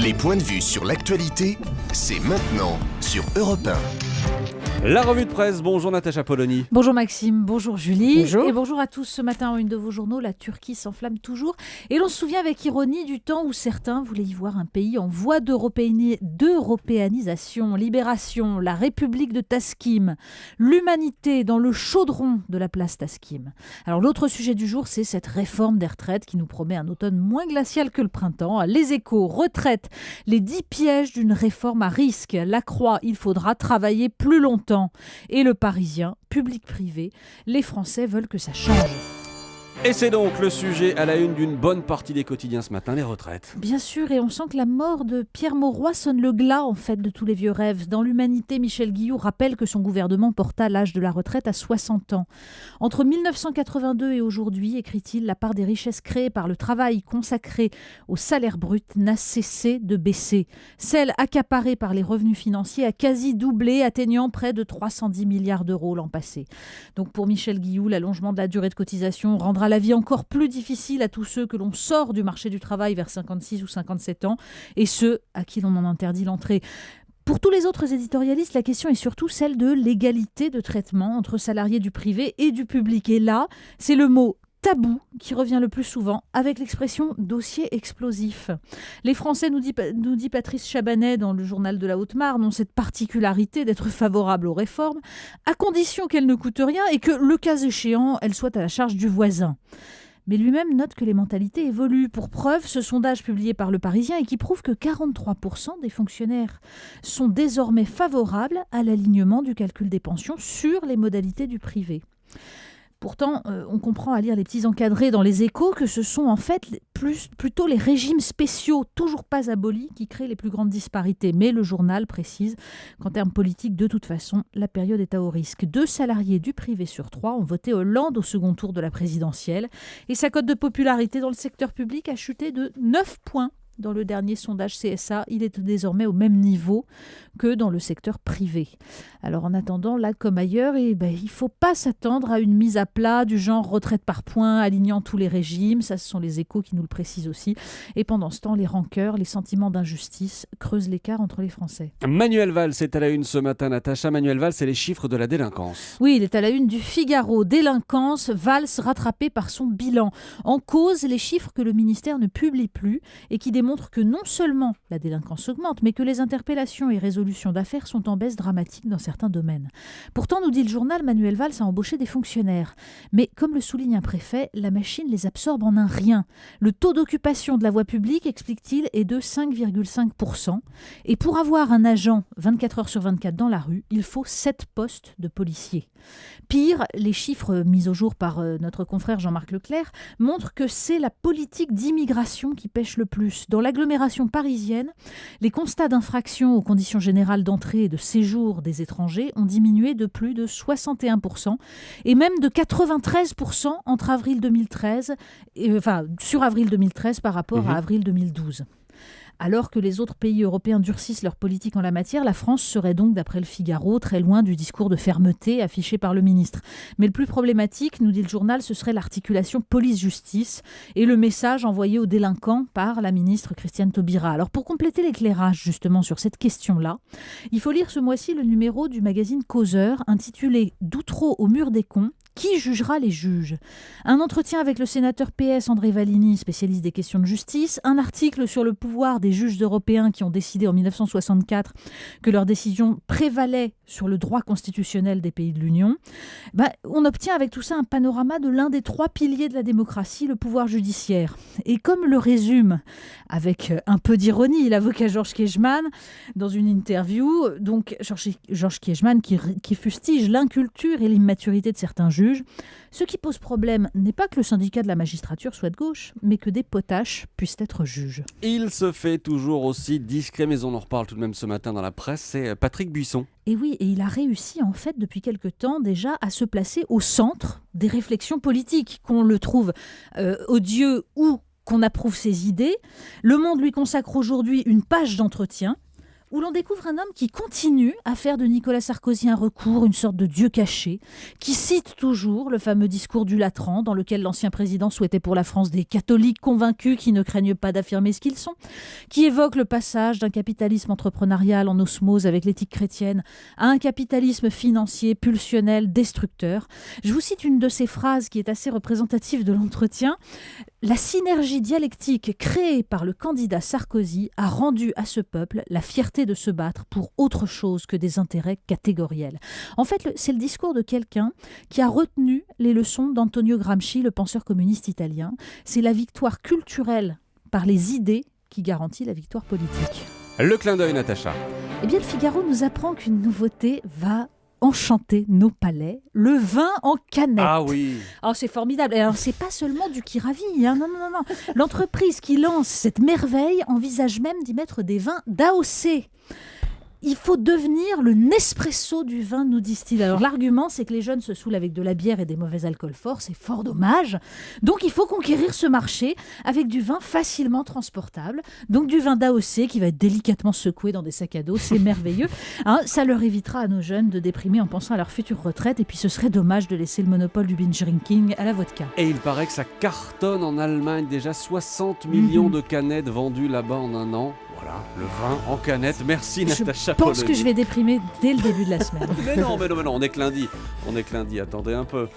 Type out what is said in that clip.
Les points de vue sur l'actualité, c'est maintenant sur Europe 1. La revue de presse, bonjour Natacha Polony. Bonjour Maxime, bonjour Julie. Bonjour. Et bonjour à tous. Ce matin, en une de vos journaux, la Turquie s'enflamme toujours. Et l'on se souvient avec ironie du temps où certains voulaient y voir un pays en voie d'européanisation. Libération, la République de Taskim, l'humanité dans le chaudron de la place Taskim. Alors l'autre sujet du jour, c'est cette réforme des retraites qui nous promet un automne moins glacial que le printemps. Les Échos, retraite, les 10 pièges d'une réforme à risque. La Croix, il faudra travailler plus longtemps. Et le Parisien, public-privé, les Français veulent que ça change. Et c'est donc le sujet à la une d'une bonne partie des quotidiens ce matin, les retraites. Bien sûr, et on sent que la mort de Pierre Mauroy sonne le glas en fait de tous les vieux rêves. Dans l'Humanité, Michel Guilloux rappelle que son gouvernement porta l'âge de la retraite à 60 ans. Entre 1982 et aujourd'hui, écrit-il, la part des richesses créées par le travail consacré au salaire brut n'a cessé de baisser. Celle accaparée par les revenus financiers a quasi doublé, atteignant près de 310 milliards d'euros l'an passé. Donc pour Michel Guilloux, l'allongement de la durée de cotisation rendra la vie encore plus difficile à tous ceux que l'on sort du marché du travail vers 56 ou 57 ans et ceux à qui l'on en interdit l'entrée. Pour tous les autres éditorialistes, la question est surtout celle de l'égalité de traitement entre salariés du privé et du public. Et là, c'est le mot tabou qui revient le plus souvent avec l'expression dossier explosif. Les Français, nous dit Patrice Chabanet dans le journal de la Haute-Marne, ont cette particularité d'être favorables aux réformes à condition qu'elles ne coûtent rien et que, le cas échéant, elles soient à la charge du voisin. Mais lui-même note que les mentalités évoluent. Pour preuve, ce sondage publié par Le Parisien et qui prouve que 43% des fonctionnaires sont désormais favorables à l'alignement du calcul des pensions sur les modalités du privé. Pourtant, on comprend à lire les petits encadrés dans les Échos que ce sont en fait plutôt les régimes spéciaux, toujours pas abolis, qui créent les plus grandes disparités. Mais le journal précise qu'en termes politiques, de toute façon, la période est à haut risque. 2 salariés du privé sur 3 ont voté Hollande au second tour de la présidentielle. Et sa cote de popularité dans le secteur public a chuté de 9 points. Dans le dernier sondage CSA, il est désormais au même niveau que dans le secteur privé. Alors en attendant, là comme ailleurs, il ne faut pas s'attendre à une mise à plat du genre retraite par points, alignant tous les régimes. Ça, ce sont les Échos qui nous le précisent aussi. Et pendant ce temps, les rancœurs, les sentiments d'injustice creusent l'écart entre les Français. Manuel Valls est à la une ce matin, Natacha. Manuel Valls, c'est les chiffres de la délinquance. Oui, il est à la une du Figaro. Délinquance, Valls rattrapé par son bilan. En cause, les chiffres que le ministère ne publie plus et qui montre que non seulement la délinquance augmente, mais que les interpellations et résolutions d'affaires sont en baisse dramatique dans certains domaines. Pourtant, nous dit le journal, Manuel Valls a embauché des fonctionnaires. Mais comme le souligne un préfet, la machine les absorbe en un rien. Le taux d'occupation de la voie publique, explique-t-il, est de 5,5%. Et pour avoir un agent 24 heures sur 24 dans la rue, il faut 7 postes de policiers. Pire, les chiffres mis au jour par notre confrère Jean-Marc Leclerc montrent que c'est la politique d'immigration qui pêche le plus. Dans l'agglomération parisienne, les constats d'infraction aux conditions générales d'entrée et de séjour des étrangers ont diminué de plus de 61% et même de 93% entre avril 2013, sur avril 2013 par rapport à avril 2012. Alors que les autres pays européens durcissent leur politique en la matière, la France serait donc, d'après le Figaro, très loin du discours de fermeté affiché par le ministre. Mais le plus problématique, nous dit le journal, ce serait l'articulation police-justice et le message envoyé aux délinquants par la ministre Christiane Taubira. Alors pour compléter l'éclairage justement sur cette question-là, il faut lire ce mois-ci le numéro du magazine Causeur intitulé « D'Outreau au mur des cons ». Qui jugera les juges ? Un entretien avec le sénateur PS André Vallini, spécialiste des questions de justice, un article sur le pouvoir des juges européens qui ont décidé en 1964 que leur décision prévalait sur le droit constitutionnel des pays de l'Union. On obtient avec tout ça un panorama de l'un des 3 piliers de la démocratie, le pouvoir judiciaire. Et comme le résume, avec un peu d'ironie, l'avocat Georges Kiegemann dans une interview, donc Georges Kiegemann qui fustige l'inculture et l'immaturité de certains juges, ce qui pose problème n'est pas que le syndicat de la magistrature soit de gauche, mais que des potaches puissent être juges. Il se fait toujours aussi discret, mais on en reparle tout de même ce matin dans la presse, c'est Patrick Buisson. Et oui, et il a réussi en fait depuis quelque temps déjà à se placer au centre des réflexions politiques, qu'on le trouve odieux ou qu'on approuve ses idées. Le Monde lui consacre aujourd'hui une page d'entretien où l'on découvre un homme qui continue à faire de Nicolas Sarkozy un recours, une sorte de dieu caché, qui cite toujours le fameux discours du Latran, dans lequel l'ancien président souhaitait pour la France des catholiques convaincus qui ne craignent pas d'affirmer ce qu'ils sont, qui évoque le passage d'un capitalisme entrepreneurial en osmose avec l'éthique chrétienne à un capitalisme financier pulsionnel destructeur. Je vous cite une de ces phrases qui est assez représentative de l'entretien. La synergie dialectique créée par le candidat Sarkozy a rendu à ce peuple la fierté de se battre pour autre chose que des intérêts catégoriels. En fait, c'est le discours de quelqu'un qui a retenu les leçons d'Antonio Gramsci, le penseur communiste italien. C'est la victoire culturelle par les idées qui garantit la victoire politique. Le clin d'œil, Natacha. Eh bien, le Figaro nous apprend qu'une nouveauté va enchanter nos palais, le vin en canette. Ah oui. Oh, c'est formidable. Et alors, c'est pas seulement du qui ravit. Hein. Non. L'entreprise qui lance cette merveille envisage même d'y mettre des vins d'AOC. Il faut devenir le Nespresso du vin, nous disent-ils. Alors l'argument, c'est que les jeunes se saoulent avec de la bière et des mauvais alcools forts, c'est fort dommage. Donc il faut conquérir ce marché avec du vin facilement transportable. Donc du vin d'AOC qui va être délicatement secoué dans des sacs à dos, c'est merveilleux. Hein, ça leur évitera à nos jeunes de déprimer en pensant à leur future retraite. Et puis ce serait dommage de laisser le monopole du binge drinking à la vodka. Et il paraît que ça cartonne en Allemagne, déjà 60 millions de canettes vendues là-bas en un an. Voilà, le vin en canette. Merci Natacha. Je pense que je vais déprimer dès le début de la semaine. Mais non, on est que lundi. Attendez un peu.